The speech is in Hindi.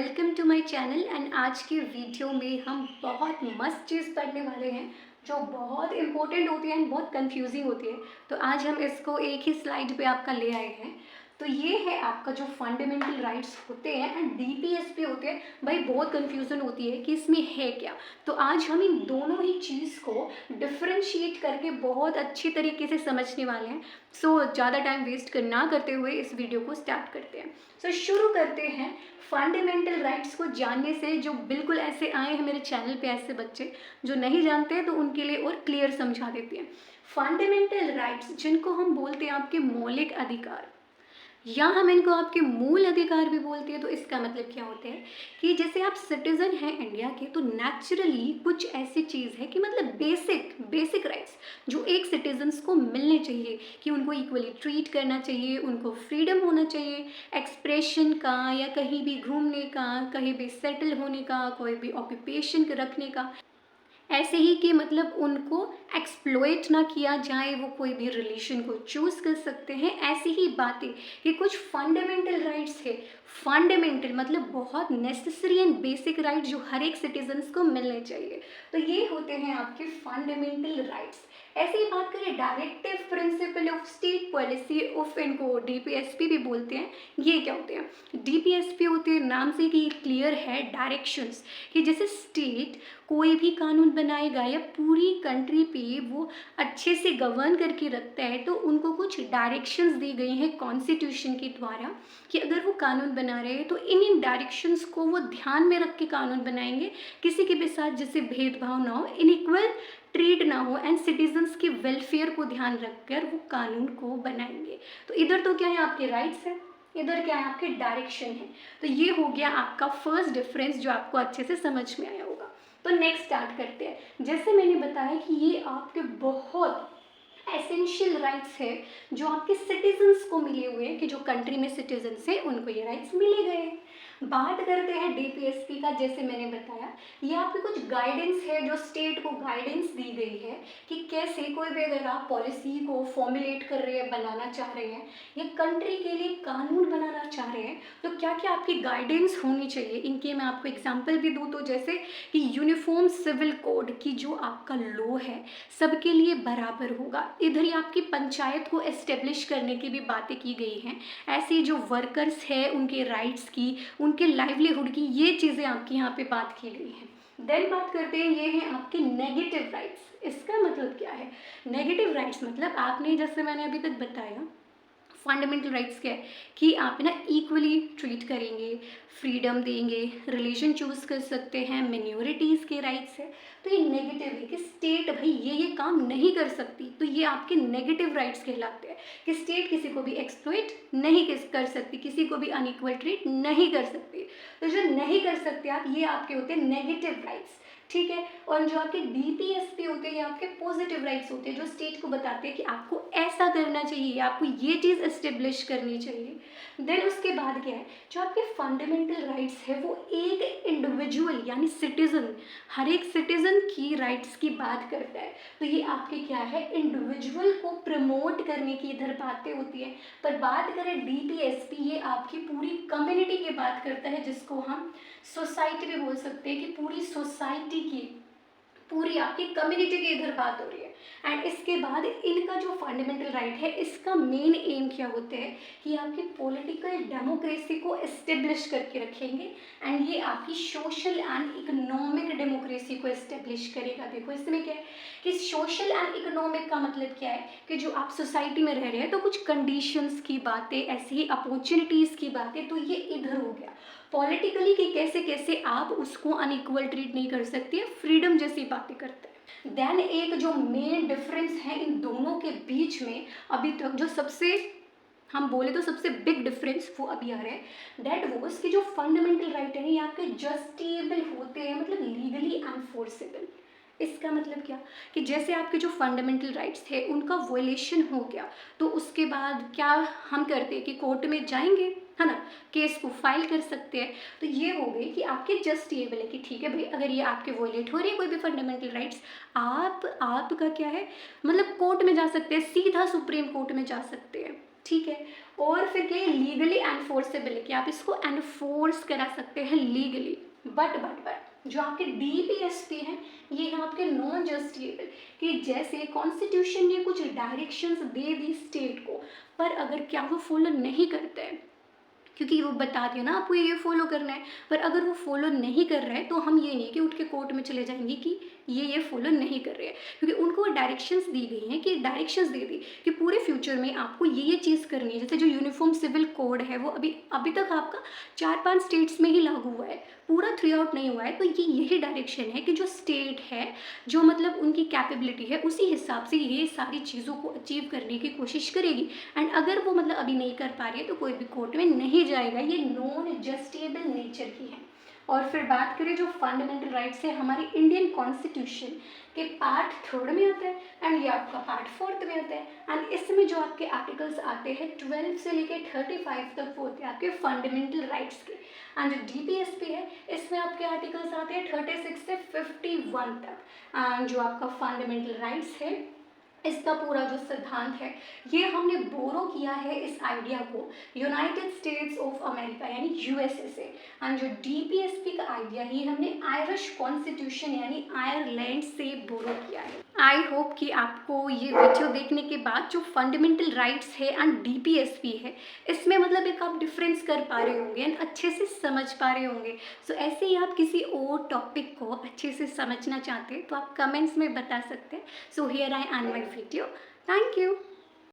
Welcome to my channel and आज के वीडियो में हम बहुत मस्त चीज़ पढ़ने वाले हैं जो बहुत इंपॉर्टेंट होती है एंड बहुत कंफ्यूजिंग होती है। तो आज हम इसको एक ही स्लाइड पे आपका ले आए हैं। तो ये है आपका जो फंडामेंटल राइट्स होते हैं एंड डीपीएसपी होते हैं। भाई बहुत कंफ्यूजन होती है कि इसमें है क्या। तो आज हम इन दोनों ही चीज़ को डिफ्रेंशिएट करके बहुत अच्छी तरीके से समझने वाले हैं। सो ज़्यादा टाइम वेस्ट ना करते हुए इस वीडियो को स्टार्ट करते हैं। सो शुरू करते हैं फंडामेंटल राइट्स को जानने से। जो बिल्कुल ऐसे आए हैं मेरे चैनल पे ऐसे बच्चे जो नहीं जानते तो उनके लिए और क्लियर समझा देते हैं। फंडामेंटल राइट्स जिनको हम बोलते हैं आपके मौलिक अधिकार या हम इनको आपके मूल अधिकार भी बोलते हैं। तो इसका मतलब क्या होता है कि जैसे आप सिटीजन हैं इंडिया के तो नेचुरली कुछ ऐसी चीज़ है कि मतलब बेसिक राइट्स जो एक सिटीजन्स को मिलने चाहिए कि उनको इक्वली ट्रीट करना चाहिए, उनको फ्रीडम होना चाहिए एक्सप्रेशन का या कहीं भी घूमने का, कहीं भी सेटल होने का, कोई भी ऑक्यूपेशन रखने का। ऐसे ही कि मतलब उनको एक्सप्लॉइट ना किया जाए, वो कोई भी रिलेशन को चूज़ कर सकते हैं। ऐसी ही बातें कि कुछ फंडामेंटल राइट्स है। फंडामेंटल मतलब बहुत नेसेसरी एंड बेसिक राइट जो हर एक सिटीजन्स को मिलने चाहिए। तो ये होते हैं आपके फंडामेंटल राइट्स। ऐसे ही बात करें directive principle of state policy of, इनको डीपीएसपी भी बोलते हैं। ये क्या होते हैं? डीपीएसपी होते हैं नाम से कि क्लियर है डायरेक्शंस कि जैसे स्टेट कोई भी कानून बनाएगा या पूरी कंट्री पे वो अच्छे से गवर्न करके रखता है तो उनको कुछ डायरेक्शंस दी गई हैं कॉन्स्टिट्यूशन के द्वारा कि अगर वो कानून बना रहे हैं तो इन डायरेक्शंस को वो ध्यान में रख के कानून बनाएंगे, किसी के भी साथ जिससे भेदभाव ना हो, इनइक्वल ट्रीट ना हो एंड सिटीजन्स के वेलफेयर को ध्यान रखकर वो कानून को बनाएंगे। तो इधर तो क्या है आपके राइट्स हैं, इधर क्या है आपके डायरेक्शन है। तो ये हो गया आपका फर्स्ट डिफरेंस जो आपको अच्छे से समझ में आया होगा। तो नेक्स्ट स्टार्ट करते हैं। जैसे मैंने बताया कि ये आपके बहुत एसेंशियल राइट्स है जो आपके सिटीजन्स को मिले हुए हैं कि जो कंट्री में सिटीजन्स है उनको ये राइट्स मिले गए हैं। बात करते हैं डीपीएसपी का। जैसे मैंने बताया ये आपके कुछ गाइडेंस है जो स्टेट को गाइडेंस दी गई है कि कैसे कोई भी अगर आप पॉलिसी को फॉर्मुलेट कर रहे हैं, बनाना चाह रहे हैं या कंट्री के लिए कानून बनाना चाह रहे हैं तो क्या क्या आपकी गाइडेंस होनी चाहिए। इनके मैं आपको एग्जाम्पल भी दूँ तो जैसे कि यूनिफॉर्म सिविल कोड की जो आपका लॉ है सबके लिए बराबर होगा। इधर ही आपकी पंचायत को एस्टेब्लिश करने की भी बातें की गई हैं। ऐसी जो वर्कर्स है उनके राइट्स की, उनके लाइवलीहुड की, ये चीज़ें आपकी यहाँ पे बात की गई हैं। देन बात करते हैं ये हैं आपके नेगेटिव राइट्स। इसका मतलब क्या है? नेगेटिव राइट्स मतलब आपने जैसे मैंने अभी तक बताया फंडामेंटल राइट्स क्या है कि आप ना इक्वली ट्रीट करेंगे, फ्रीडम देंगे, रिलीजन चूज़ कर सकते हैं, मिनॉरिटीज़ के राइट्स है। तो ये नेगेटिव है कि स्टेट भाई ये काम नहीं कर सकती। तो ये आपके नेगेटिव राइट्स कहलाते हैं कि स्टेट किसी को भी एक्सप्लॉइट नहीं कर सकती, किसी को भी अनइक्वल ट्रीट नहीं कर सकती। तो जो नहीं कर सकते आप, ये आपके होते हैं नेगेटिव राइट्स, ठीक है। और जो आपके डीपीएसपी होते हैं ये आपके पॉजिटिव राइट्स होते हैं जो स्टेट को बताते हैं कि आपको ऐसा करना चाहिए, आपको ये चीज़ एस्टेब्लिश करनी चाहिए। देन उसके बाद क्या है, जो आपके फंडामेंटल राइट्स है वो एक इंडिविजुअल यानी सिटीजन, हर एक सिटीजन की राइट्स की बात करता है। तो ये आपके क्या है, इंडिविजुअल को प्रमोट करने की इधर बातें होती है। पर बात करें डीपीएसपी ये आपकी पूरी कम्युनिटी की बात करता है जिसको हम सोसाइटी भी बोल सकते हैं कि पूरी सोसाइटी की, पूरी आपकी कम्युनिटी की इधर बात हो रही है। एंड इसके बाद इनका जो फंडामेंटल राइट है इसका मेन एम क्या होता है कि आपकी पॉलिटिकल डेमोक्रेसी को एस्टेब्लिश करके रखेंगे एंड ये आपकी सोशल एंड इकोनॉमिक डेमोक्रेसी को एस्टेब्लिश करेगा। देखो इसमें क्या है कि सोशल एंड इकोनॉमिक का मतलब क्या है कि जो आप सोसाइटी में रह रहे हैं तो कुछ कंडीशंस की बातें, ऐसी ही अपॉर्चुनिटीज़ की बातें, तो ये इधर हो गया। पॉलिटिकली कि कैसे कैसे आप उसको अनइक्वल ट्रीट नहीं कर सकते, फ्रीडम जैसी बातें करते हैं। देन एक जो मेन डिफरेंस है इन दोनों के बीच में अभी तक जो सबसे हम बोले तो सबसे बिग डिफरेंस वो अभी आ रहा है, दैट वॉज कि जो फंडामेंटल राइट है ये आपके जस्टिएबल होते हैं, मतलब लीगली एनफोर्सेबल। इसका मतलब क्या कि जैसे आपके जो फंडामेंटल राइट्स थे उनका वॉयलेशन हो गया तो उसके बाद क्या हम करते हैं कि कोर्ट में जाएंगे, है ना, केस को फाइल कर सकते हैं। तो ये हो गई कि आपके जस्टिएबल है कि ठीक है भाई अगर ये आपके वॉयलेट हो रही है कोई भी फंडामेंटल राइट्स, आपका क्या है मतलब कोर्ट में जा सकते हैं, सीधा सुप्रीम कोर्ट में जा सकते हैं, ठीक है। और फिर क्या है, लीगली एनफोर्सेबल है कि आप इसको एनफोर्स करा सकते हैं लीगली। बट जो आपके डीपीएसपी हैं ये हैं आपके नॉन जस्टिएबल, कि जैसे कॉन्स्टिट्यूशन ने कुछ डायरेक्शंस दे दी स्टेट को, पर अगर क्या वो फॉलो नहीं करते हैं, क्योंकि वो बता दिया ना आपको ये फॉलो करना है, पर अगर वो फॉलो नहीं कर रहे हैं तो हम ये नहीं कि उठ के कोर्ट में चले जाएंगे कि ये फॉलो नहीं कर रहे हैं, क्योंकि उनको डायरेक्शंस दी गई हैं, कि डायरेक्शंस दे दी कि पूरे फ्यूचर में आपको ये चीज़ करनी है। जैसे जो यूनिफॉर्म सिविल कोड है वो अभी तक आपका 4-5 स्टेट्स में ही लागू हुआ है, पूरा थ्रू आउट नहीं हुआ है। तो ये यही डायरेक्शन है कि जो स्टेट है, जो मतलब उनकी कैपेबिलिटी है, उसी हिसाब से ये सारी चीज़ों को अचीव करने की कोशिश करेगी। एंड अगर वो मतलब अभी नहीं कर पा रही है तो कोई भी कोर्ट में नहीं जाएगा, ये नॉन जस्टिएबल नेचर की है। और फिर बात करें जो फंडामेंटल राइट्स है हमारे इंडियन कॉन्स्टिट्यूशन के पार्ट 3 में आता है, एंड ये आपका पार्ट 4 में आता है। एंड इसमें जो आपके आर्टिकल्स आते हैं 12 से लेके 35 तक वो होते हैं आपके फंडामेंटल राइट्स के। एंड जो डीपीएसपी है इसमें आपके आर्टिकल्स आते हैं 36 से 51 तक। एंड जो आपका फंडामेंटल राइट्स है इसका पूरा जो सिद्धांत है ये हमने बोरो किया है इस आइडिया को यूनाइटेड स्टेट्स ऑफ अमेरिका यानी यूएसए से। एंड जो डीपीएसपी का आइडिया ही हमने आयरिश कॉन्स्टिट्यूशन यानी आयरलैंड से बोरो किया है। आई होप कि आपको ये वीडियो देखने के बाद जो फंडामेंटल राइट्स है एंड डीपीएसपी है इसमें मतलब एक आप डिफरेंस कर पा रहे होंगे एंड अच्छे से समझ पा रहे होंगे। सो ऐसे ही आप किसी और टॉपिक को अच्छे से समझना चाहते हैं तो आप कमेंट्स में बता सकते हैं। So here I and my video. Thank you.